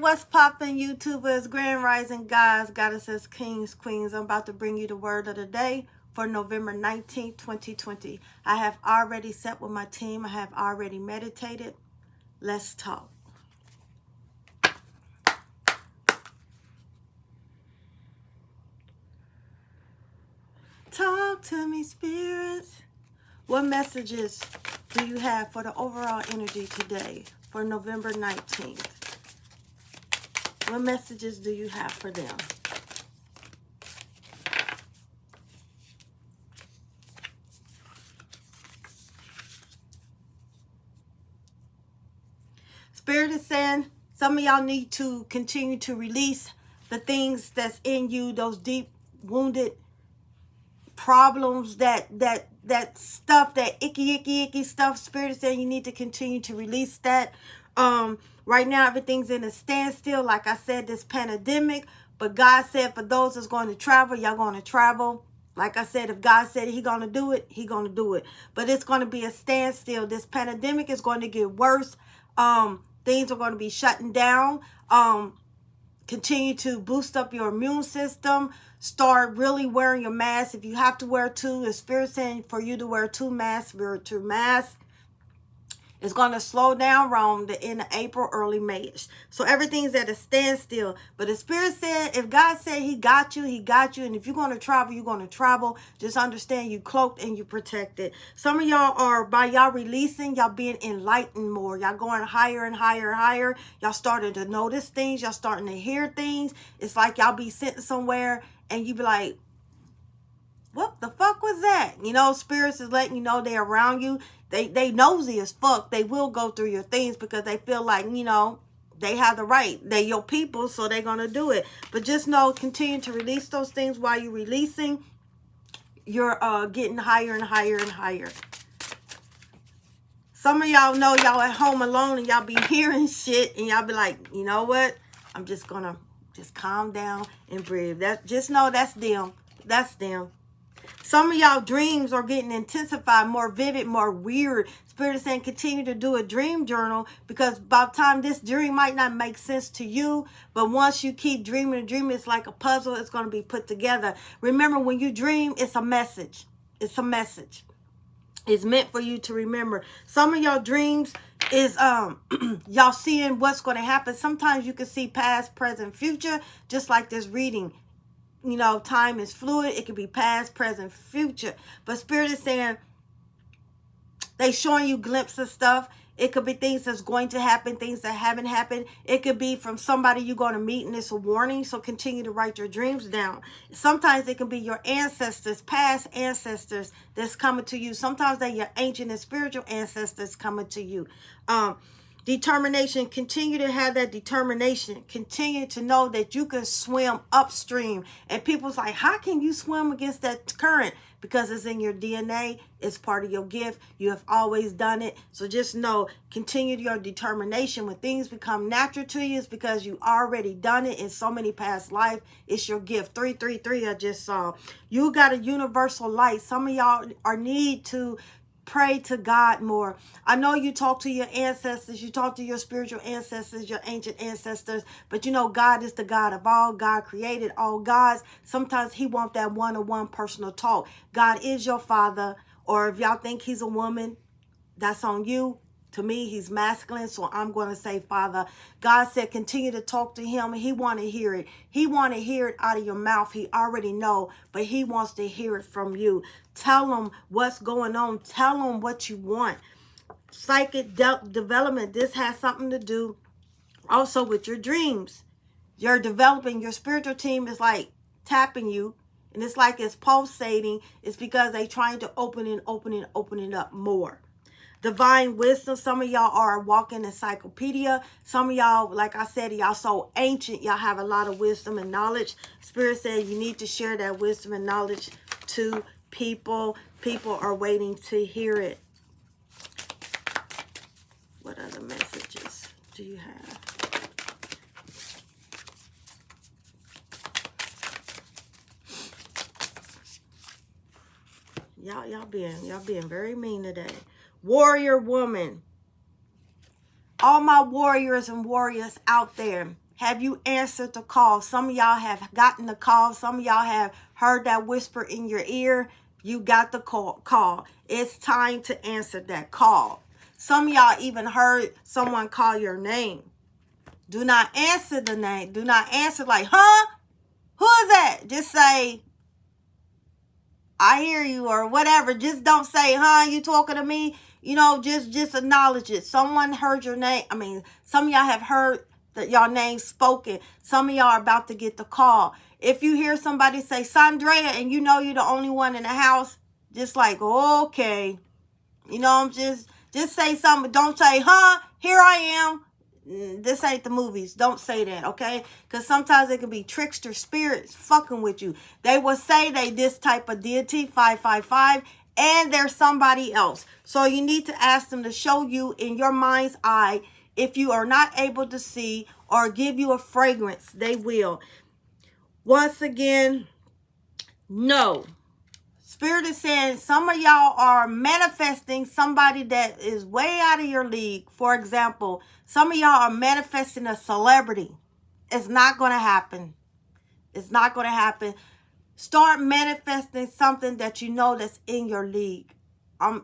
what's poppin', YouTubers, Grand Rising guys, goddesses, kings, queens. I'm about to bring you the word of the day for November 19th, 2020. I have already sat with my team. I have already meditated. Let's talk. Talk to me, spirits. What messages do you have for the overall energy today for November 19th? What messages do you have for them? Spirit is saying some of y'all need to continue to release the things that's in you, those deep wounded problems, that stuff, that icky stuff. Spirit is saying you need to continue to release that. Right now everything's in a standstill, like I said, this pandemic. But God said for those that's going to travel, y'all going to travel. Like I said, if God said He gonna do it, He gonna do it. But it's going to be a standstill. This pandemic is going to get worse. Things are going to be shutting down. Continue to boost up your immune system. Start really wearing your mask. If you have to wear two, the Spirit saying for you to wear two masks, wear two masks. It's going to slow down around the end of April, early May-ish. So everything's at a standstill. But the Spirit said, if God said He got you, He got you. And if you're going to travel, you're going to travel. Just understand you cloaked and you protected. Some of y'all are, by y'all releasing, y'all being enlightened more. Y'all going higher and higher and higher. Y'all starting to notice things. Y'all starting to hear things. It's like y'all be sitting somewhere and you be like, what the fuck was that? You know, spirits is letting you know they're around you. They nosy as fuck. They will go through your things because they feel like, you know, they have the right. They your people, so they're going to do it. But just know, continue to release those things. While you're releasing, you're getting higher and higher and higher. Some of y'all know y'all at home alone and y'all be hearing shit and y'all be like, you know what? I'm just going to just calm down and breathe. Just know that's them. That's them. Some of y'all dreams are getting intensified, more vivid, more weird. Spirit is saying continue to do a dream journal, because by the time this dream might not make sense to you, but once you keep dreaming and dreaming, it's like a puzzle. It's going to be put together. Remember, when you dream, it's a message. It's a message. It's meant for you to remember. Some of y'all dreams is y'all seeing what's going to happen. Sometimes you can see past, present, future, just like this reading. You know, time is fluid. It could be past, present, future. But Spirit is saying they showing you glimpses of stuff. It could be things that's going to happen, things that haven't happened. It could be from somebody you're going to meet, and it's a warning. So continue to write your dreams down. Sometimes it can be your ancestors, past ancestors that's coming to you. Sometimes they're your ancient and spiritual ancestors coming to you. Determination. Continue to have that determination. Continue to know that you can swim upstream. And people's like, how can you swim against that current? Because it's in your DNA. It's part of your gift. You have always done it. So just know, continue your determination. When things become natural to you, it's because you already done it in so many past life. It's your gift. 333 I just saw. You got a universal light. Some of y'all need to pray to God more. I know you talk to your ancestors, you talk to your spiritual ancestors, your ancient ancestors, but you know God is the God of all. God created all gods. Sometimes He wants that one-on-one personal talk. God is your father, or if y'all think He's a woman, that's on you. To me, He's masculine, so I'm going to say Father. God said continue to talk to Him. He want to hear it. He want to hear it out of your mouth. He already know, but He wants to hear it from you. Tell Him what's going on. Tell Him what you want. Psychic development. This has something to do also with your dreams. You're developing. Your spiritual team is like tapping you, and it's like it's pulsating. It's because they trying to open it up more. Divine wisdom. Some of y'all are a walking encyclopedia. Some of y'all, like I said, y'all so ancient. Y'all have a lot of wisdom and knowledge. Spirit said you need to share that wisdom and knowledge to people. People are waiting to hear it. What other messages do you have? Y'all being very mean today. Warrior woman. All my warriors and warriors out there, Have you answered the call? Some of y'all have gotten the call. Some of y'all have heard that whisper in your ear. You got the call. It's time to answer that call. Some of y'all even heard someone call your name. Do not answer the name. Do not answer like, huh? Who is that? Just say, I hear you, or whatever. Just don't say, huh, you talking to me? You know, just acknowledge it. Someone heard your name. I mean, some of y'all have heard that y'all name spoken. Some of y'all are about to get the call. If you hear somebody say Sandrea and you know you're the only one in the house, just like, okay. You know, just say something. Don't say, huh, here I am. This ain't the movies. Don't say that, okay? Because sometimes it can be trickster spirits fucking with you. They will say they this type of deity, 555, and they're somebody else. So you need to ask them to show you in your mind's eye. If you are not able to see or give you a fragrance, they will. Once again, no. Spirit is saying some of y'all are manifesting somebody that is way out of your league. For example, some of y'all are manifesting a celebrity. It's not going to happen. It's not going to happen. Start manifesting something that you know that's in your league. I'm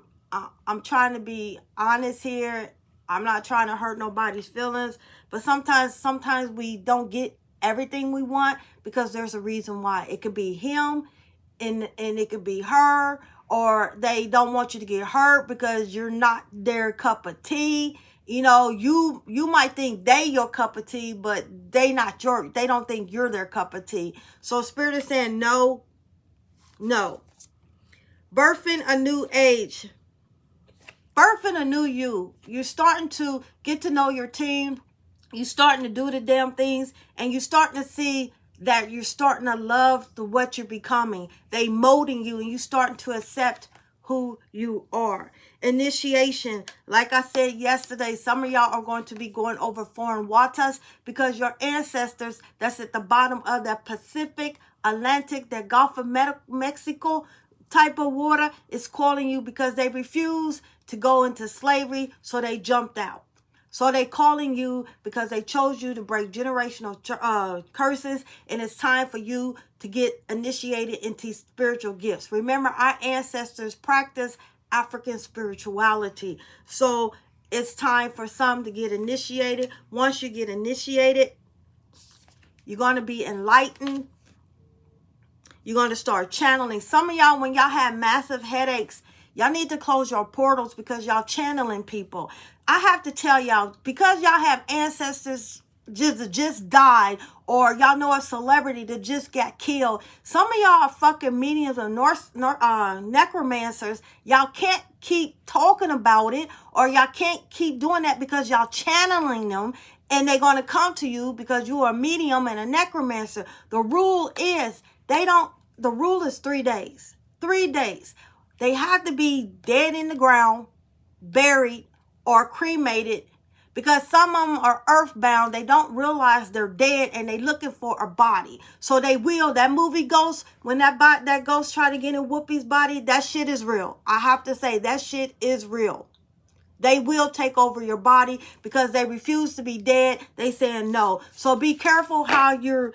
trying to be honest here. I'm not trying to hurt nobody's feelings, but sometimes we don't get everything we want because there's a reason why. It could be him. And it could be her, or they don't want you to get hurt because you're not their cup of tea. You know, you might think they your cup of tea, but they don't think you're their cup of tea. So Spirit is saying no. Birthing a new age. Birthing a new you. You're starting to get to know your team. You're starting to do the damn things, and you're starting to see that you're starting to love what you're becoming. They molding you, and you starting to accept who you are. Initiation. Like I said yesterday, some of y'all are going to be going over foreign waters because your ancestors that's at the bottom of the Pacific, Atlantic, the Gulf of Mexico type of water is calling you because they refuse to go into slavery, so they jumped out. So they calling you because they chose you to break generational curses, and it's time for you to get initiated into spiritual gifts. Remember, our ancestors practiced African spirituality. So it's time for some to get initiated. Once you get initiated, you're going to be enlightened. You're going to start channeling. Some of y'all, when y'all have massive headaches, y'all need to close your portals because y'all channeling people. I have to tell y'all, because y'all have ancestors just died, or y'all know a celebrity that just got killed. Some of y'all are fucking mediums and necromancers. Y'all can't keep talking about it, or y'all can't keep doing that because y'all channeling them, and they're going to come to you because you are a medium and a necromancer. The rule is the rule is 3 days. 3 days. They have to be dead in the ground, buried, or cremated, because some of them are earthbound. They don't realize they're dead, and they looking for a body. So they will. That movie Ghost, when that ghost try to get in Whoopi's body, that shit is real. I have to say, that shit is real. They will take over your body because they refuse to be dead. They saying no. So be careful how you're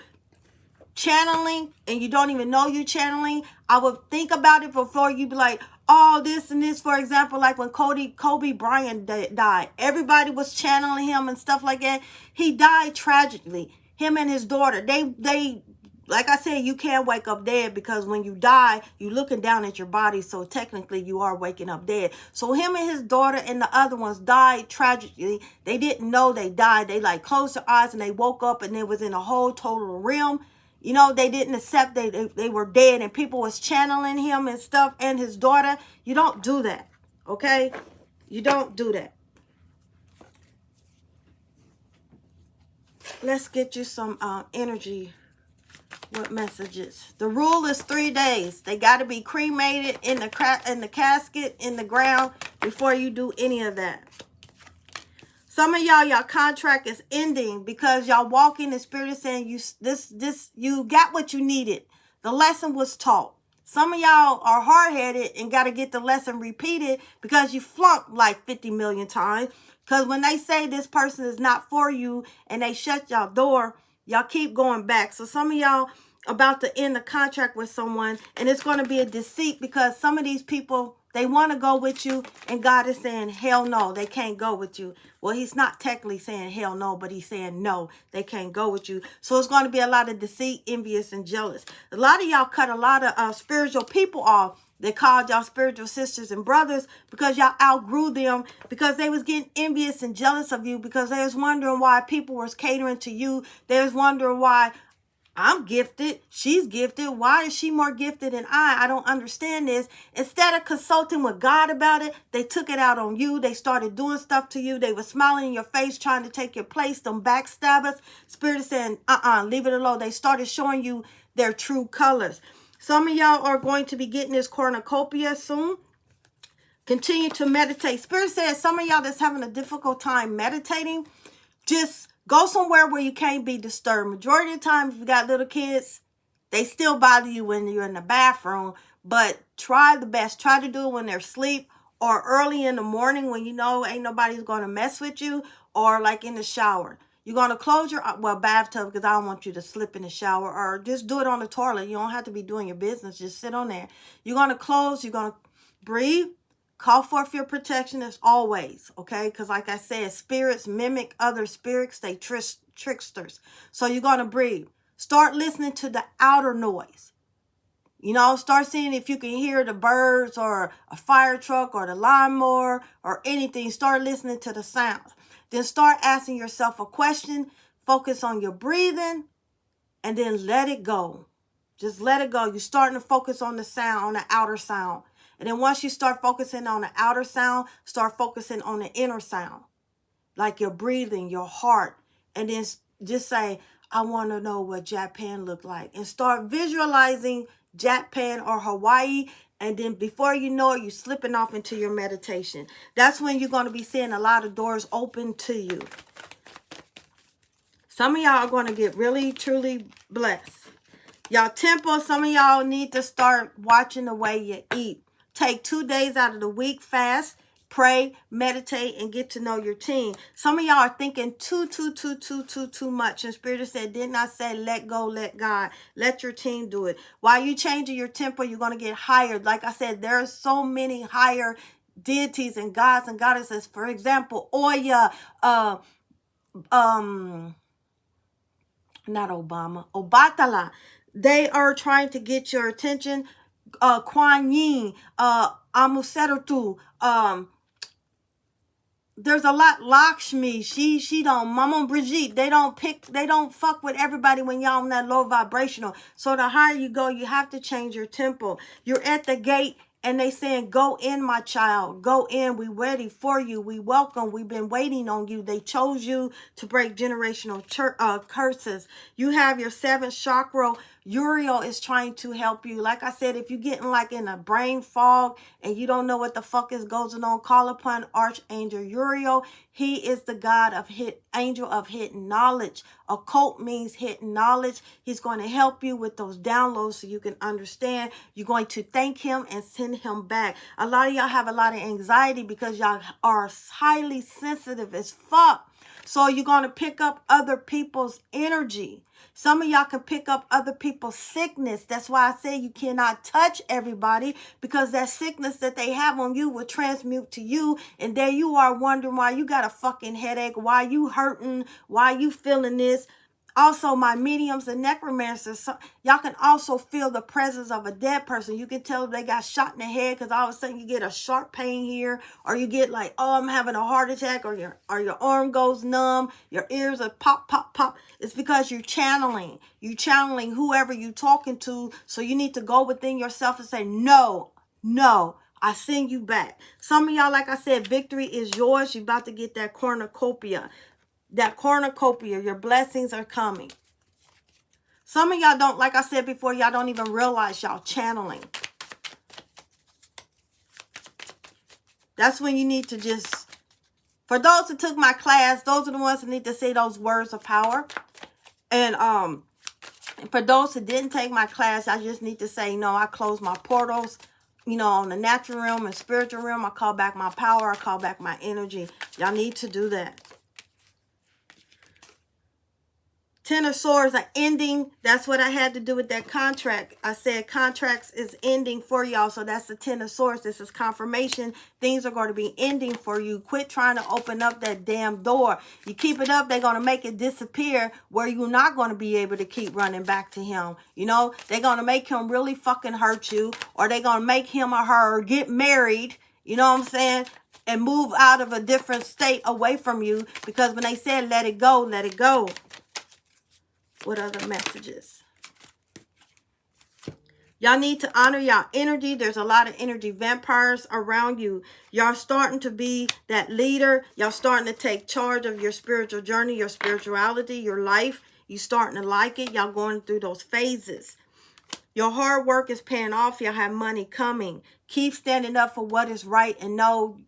channeling, and you don't even know you're channeling. I would think about it before you be like, oh, this and this. For example, like when Kobe Bryant died, everybody was channeling him and stuff like that. He died tragically. Him and his daughter, they like I said, you can't wake up dead, because when you die, you're looking down at your body, so technically you are waking up dead. So him and his daughter and the other ones died tragically. They didn't know they died. They like closed their eyes and they woke up, and it was in a whole total realm. You know, they didn't accept they were dead, and people was channeling him and stuff, and his daughter. You don't do that, okay? You don't do that. Let's get you some energy. What messages? The rule is 3 days. They got to be cremated in the casket in the ground before you do any of that. Some of y'all contract is ending because y'all walk in the spirit is saying you got what you needed. The lesson was taught. Some of y'all are hard-headed and got to get the lesson repeated because you flunked like 50 million times. Because when they say this person is not for you and they shut y'all door, y'all keep going back. So some of y'all about to end a contract with someone, and it's going to be a deceit because some of these people, they want to go with you, and God is saying, hell no, they can't go with you. Well, he's not technically saying hell no, but he's saying no, they can't go with you. So it's going to be a lot of deceit, envious, and jealous. A lot of y'all cut a lot of spiritual people off. They called y'all spiritual sisters and brothers because y'all outgrew them, because they was getting envious and jealous of you, because they was wondering why people was catering to you. They was wondering why I'm gifted, she's gifted. Why is she more gifted than I? I don't understand this. Instead of consulting with God about it, they took it out on you. They started doing stuff to you. They were smiling in your face, trying to take your place. Them backstabbers. Spirit is saying, leave it alone. They started showing you their true colors. Some of y'all are going to be getting this cornucopia soon. Continue to meditate. Spirit says some of y'all that's having a difficult time meditating, just go somewhere where you can't be disturbed. Majority of the time, if you got little kids, they still bother you when you're in the bathroom. But try the best. Try to do it when they're asleep or early in the morning when you know ain't nobody's going to mess with you, or like in the shower. You're going to close your, bathtub, because I don't want you to slip in the shower, or just do it on the toilet. You don't have to be doing your business. Just sit on there. You're going to close. You're going to breathe. Call forth your protection as always, okay? Because like I said, spirits mimic other spirits. They tricksters. So you're going to breathe. Start listening to the outer noise. You know, start seeing if you can hear the birds or a fire truck or the lawnmower or anything. Start listening to the sounds. Then start asking yourself a question. Focus on your breathing and then let it go. Just let it go. You're starting to focus on the sound, on the outer sound. And then once you start focusing on the outer sound, start focusing on the inner sound, like your breathing, your heart. And then just say, I want to know what Japan looked like. And start visualizing Japan or Hawaii. And then before you know it, you're slipping off into your meditation. That's when you're going to be seeing a lot of doors open to you. Some of y'all are going to get really, truly blessed. Y'all temple, some of y'all need to start watching the way you eat. Take 2 days out of the week, fast, pray, meditate, and get to know your team. Some of y'all are thinking too much. And Spirit said, didn't I say let go, let God, let your team do it. While you changing your tempo, you're going to get hired. Like I said, there are so many higher deities and gods and goddesses. For example, Oya, not Obama, Obatala. They are trying to get your attention. Kuan Yin, Amuserutu, there's a lot. Lakshmi, she don't, Mama Brigitte, they don't fuck with everybody when y'all on that low vibrational. So the higher you go, you have to change your tempo. You're at the gate and they saying, go in, my child, go in. We ready for you. We welcome. We've been waiting on you. They chose you to break generational curses. You have your 7th chakra. Uriel is trying to help you. Like I said, if you're getting like in a brain fog and you don't know what the fuck is going on, call upon Archangel Uriel. He is the God of angel of hidden knowledge. Occult means hidden knowledge. He's going to help you with those downloads so you can understand. You're going to thank him and send him back. A lot of y'all have a lot of anxiety because y'all are highly sensitive as fuck. So you're going to pick up other people's energy. Some of y'all can pick up other people's sickness. That's why I say you cannot touch everybody, because that sickness that they have on you will transmute to you. And there you are wondering why you got a fucking headache, why you hurting, why you feeling this. Also, my mediums and necromancers, y'all can also feel the presence of a dead person. You can tell if they got shot in the head, because all of a sudden you get a sharp pain here, or you get like, oh, I'm having a heart attack, or your arm goes numb, your ears are pop, pop, pop. It's because you're channeling. You're channeling whoever you're talking to. So you need to go within yourself and say, no, I send you back. Some of y'all, like I said, victory is yours. You're about to get that cornucopia. That cornucopia, your blessings are coming. Some of y'all don't, like I said before, y'all don't even realize y'all channeling. That's when you need to just, for those who took my class, those are the ones who need to say those words of power. And for those who didn't take my class, I just need to say, no, I close my portals. you know, on the natural realm and spiritual realm. I call back my power. I call back my energy. Y'all need to do that. Ten of Swords are ending. That's what I had to do with that contract. I said contracts is ending for y'all. So that's the Ten of Swords. This is confirmation. Things are going to be ending for you. Quit trying to open up that damn door. You keep it up, they're going to make it disappear where you're not going to be able to keep running back to him. You know, they're going to make him really fucking hurt you, or they're going to make him or her get married. You know what I'm saying? And move out of a different state away from you, because when they said let it go, let it go. What other messages? Y'all need to honor y'all energy. There's a lot of energy vampires around you. Y'all starting to be that leader. Y'all starting to take charge of your spiritual journey, your spirituality, your life. You starting to like it. Y'all going through those phases. Your hard work is paying off. Y'all have money coming. Keep standing up for what is right and know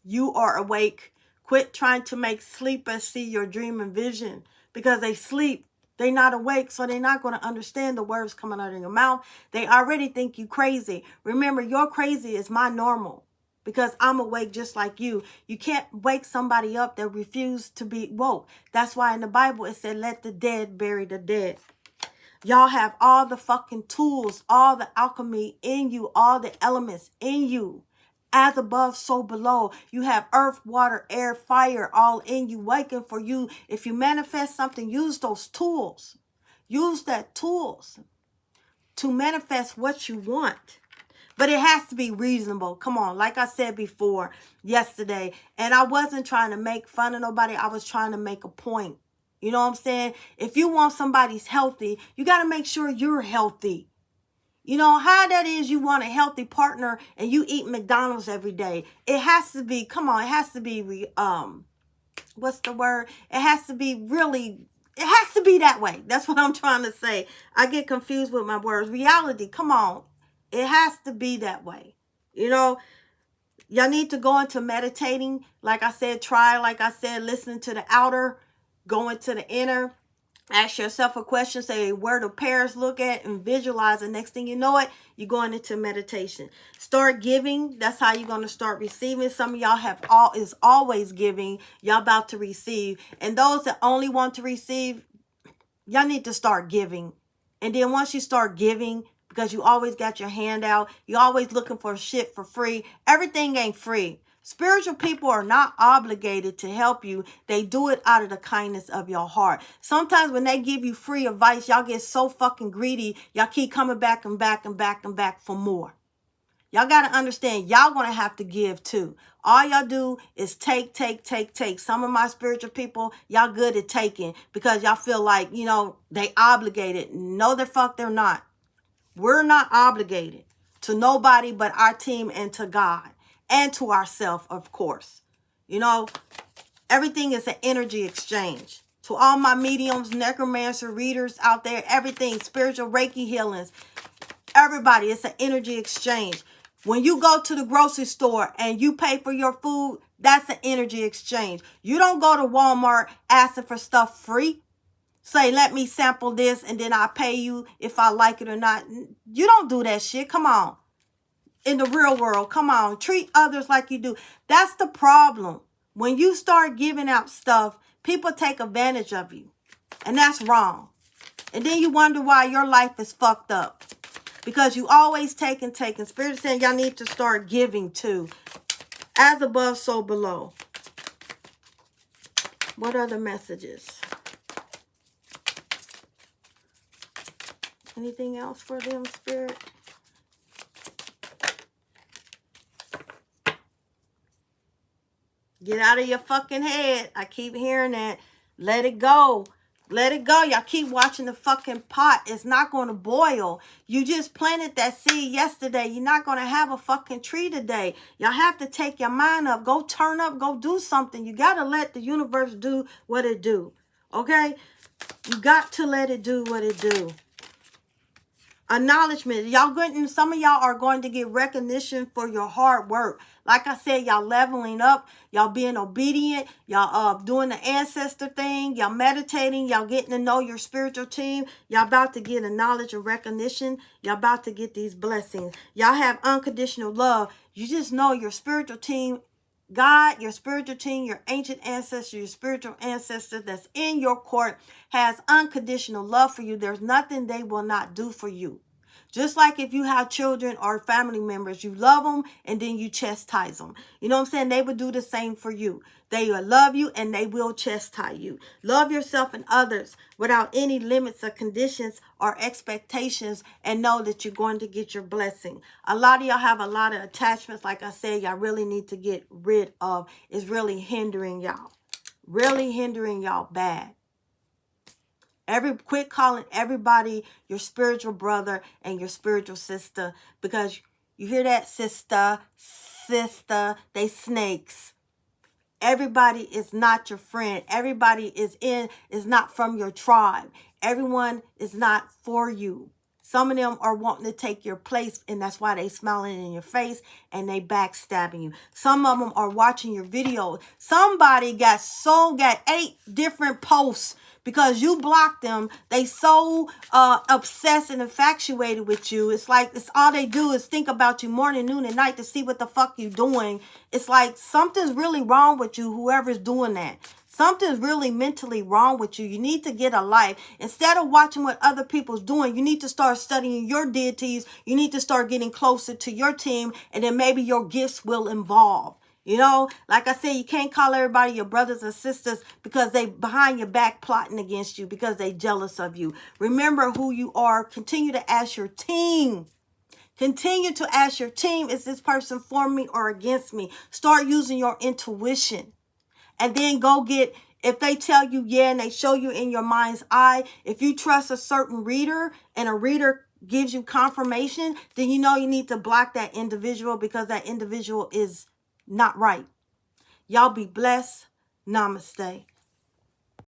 you are awake. Quit trying to make sleepers see your dream and vision, because they sleep. They're not awake, so they're not going to understand the words coming out of your mouth. They already think you crazy. Remember, your crazy is my normal, because I'm awake just like you. You can't wake somebody up that refuse to be woke. That's why in the Bible it said, let the dead bury the dead. Y'all have all the fucking tools, all the alchemy in you, all the elements in you. As above, so below. You have earth, water, air, fire all in you, waiting for you. If you manifest something, use those tools. Use that tools to manifest what you want. But it has to be reasonable. Come on, like I said before yesterday, and I wasn't trying to make fun of nobody. I was trying to make a point. You know what I'm saying? If you want somebody's healthy, you got to make sure you're healthy. You know how that is. You want a healthy partner and you eat McDonald's every day. It has to be, come on, it has to be, what's the word? It has to be really, it has to be that way. That's what I'm trying to say. I get confused with my words. Reality, come on. It has to be that way. You know, y'all need to go into meditating. Like I said, listening to the outer, go into the inner. Ask yourself a question, say where the pairs look at, and visualize. The next thing you know it, you're going into meditation. Start giving. That's how you're going to start receiving. Some of y'all is always giving. Y'all about to receive. And those that only want to receive, y'all need to start giving. And then once you start giving, because you always got your hand out, you're always looking for shit for free. Everything ain't free. Spiritual people are not obligated to help you. They do it out of the kindness of your heart. Sometimes when they give you free advice, y'all get so fucking greedy. Y'all keep coming back and back and back and back for more. Y'all got to understand, y'all going to have to give too. All y'all do is take. Some of my spiritual people, y'all good at taking because y'all feel like, you know, they obligated. No, the fuck they're not. We're not obligated to nobody but our team and to God. And to ourselves, of course. You know, everything is an energy exchange. To all my mediums, necromancer, readers out there, everything, spiritual Reiki healings, everybody, it's an energy exchange. When you go to the grocery store and you pay for your food, that's an energy exchange. You don't go to Walmart asking for stuff free. Say, let me sample this and then I'll pay you if I like it or not. You don't do that shit. Come on. In the real world, come on, treat others like you do. That's the problem. When you start giving out stuff, people take advantage of you. And that's wrong. And then you wonder why your life is fucked up. Because you always take and take. And Spirit is saying y'all need to start giving too. As above, so below. What other messages? Anything else for them, Spirit? Get out of your fucking head. I keep hearing that. Let it go. Let it go. Y'all keep watching the fucking pot. It's not going to boil. You just planted that seed yesterday. You're not going to have a fucking tree today. Y'all have to take your mind up. Go turn up. Go do something. You got to let the universe do what it do. Okay? You got to let it do what it do. Acknowledgement. Y'all getting, some of y'all are going to get recognition for your hard work. Like I said, y'all leveling up, y'all being obedient, y'all doing the ancestor thing, y'all meditating, y'all getting to know your spiritual team, y'all about to get a knowledge and recognition, y'all about to get these blessings. Y'all have unconditional love. You just know your spiritual team, God, your spiritual team, your ancient ancestor, your spiritual ancestor that's in your court has unconditional love for you. There's nothing they will not do for you. Just like if you have children or family members, you love them and then you chastise them. You know what I'm saying? They would do the same for you. They will love you and they will chastise you. Love yourself and others without any limits or conditions or expectations, and know that you're going to get your blessing. A lot of y'all have a lot of attachments, like I said, y'all really need to get rid of. It's really hindering y'all. Really hindering y'all bad. Quit calling everybody your spiritual brother and your spiritual sister, because you hear that, sister, they snakes. Everybody is not your friend. Everybody is not from your tribe. Everyone is not for you. Some of them are wanting to take your place, and that's why they smiling in your face and they backstabbing you. Some of them are watching your videos. Somebody got 8 different posts because you blocked them. They so obsessed and infatuated with you. It's like it's all they do is think about you morning, noon, and night to see what the fuck you doing. It's like something's really wrong with you, whoever's doing that. Something's really mentally wrong with you. You need to get a life. Instead of watching what other people's doing, you need to start studying your deities. You need to start getting closer to your team, and then maybe your gifts will evolve. You know, like I said, you can't call everybody your brothers and sisters because they behind your back plotting against you because they jealous of you. Remember who you are. Continue to ask your team. Continue to ask your team, is this person for me or against me? Start using your intuition. And then go get, if they tell you yeah and they show you in your mind's eye, if you trust a certain reader and a reader gives you confirmation, then you know you need to block that individual because that individual is not right. Y'all be blessed. Namaste.